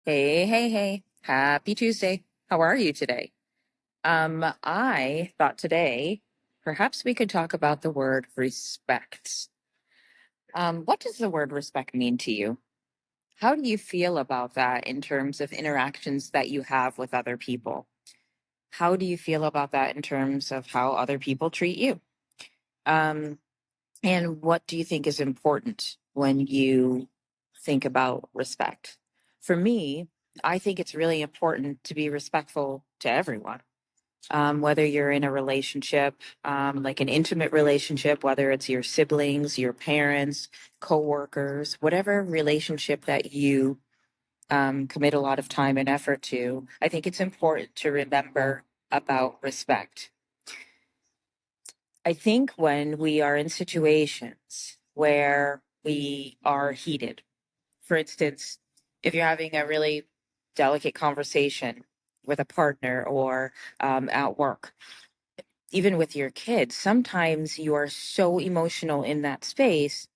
Hey, hey, hey. Happy Tuesday. How are you today? I thought today perhaps we could talk about the word respect. What does the word respect mean to you? How do you feel about that in terms of interactions that you have with other people? How do you feel about that in terms of how other people treat you? Um, and what do you think is important when you think about respect? For me, I think it's really important to be respectful to everyone, whether you're in a relationship, like an intimate relationship, whether it's your siblings, your parents, coworkers, whatever relationship that you commit a lot of time and effort to. I think it's important to remember about respect. I think when we are in situations where we are heated, for instance, if you're having a really delicate conversation with a partner or at work, even with your kids, sometimes you are so emotional in that space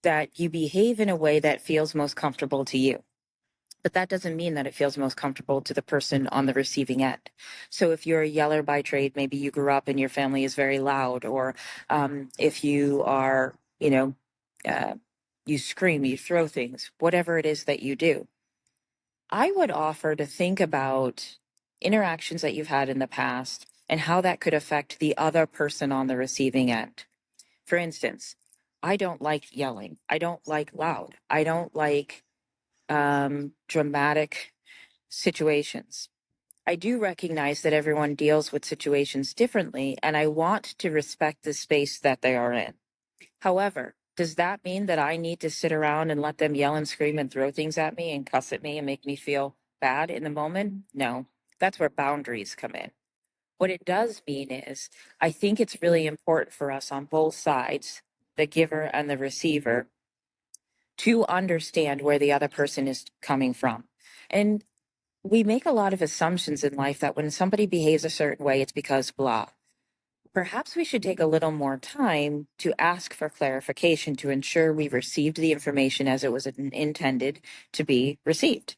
that you behave in a way that feels most comfortable to you. But that doesn't mean that it feels most comfortable to the person on the receiving end. So if you're a yeller by trade, maybe you grew up and your family is very loud, or if you are, uh, you scream, you throw things, whatever it is that you do, I would offer to think about interactions that you've had in the past and how that could affect the other person on the receiving end. For instance, I don't like yelling. I don't like loud. I don't like dramatic situations. I do recognize that everyone deals with situations differently, and I want to respect the space that they are in. However, does that mean that I need to sit around and let them yell and scream and throw things at me and cuss at me and make me feel bad in the moment? No, that's where boundaries come in. What it does mean is, I think it's really important for us on both sides, the giver and the receiver, to understand where the other person is coming from. And we make a lot of assumptions in life that when somebody behaves a certain way, it's because blah. Perhaps we should take a little more time to ask for clarification to ensure we received the information as it was intended to be received.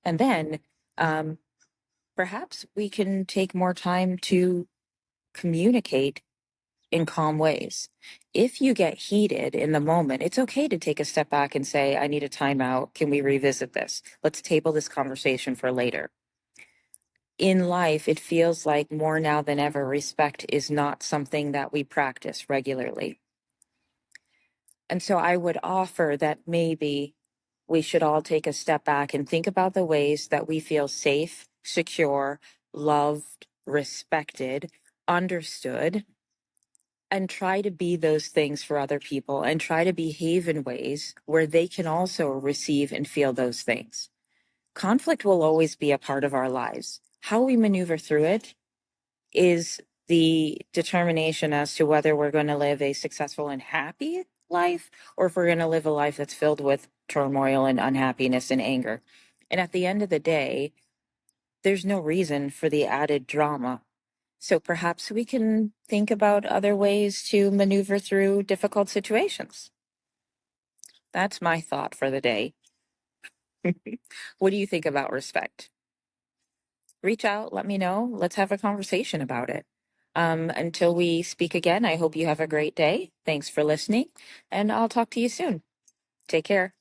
And then um, perhaps we can take more time to communicate in calm ways. If you get heated in the moment, it's okay to take a step back and say, I need a timeout. Can we revisit this? Let's table this conversation for later. In life, it feels like more now than ever, respect is not something that we practice regularly. And so I would offer that maybe we should all take a step back and think about the ways that we feel safe, secure, loved, respected, understood, and try to be those things for other people and try to behave in ways where they can also receive and feel those things. Conflict will always be a part of our lives. How we maneuver through it is the determination as to whether we're going to live a successful and happy life or if we're going to live a life that's filled with turmoil and unhappiness and anger. And at the end of the day, there's no reason for the added drama. So perhaps we can think about other ways to maneuver through difficult situations. That's my thought for the day. What do you think about respect? Reach out, let me know. Let's have a conversation about it. Until we speak again, I hope you have a great day. Thanks for listening, and I'll talk to you soon. Take care.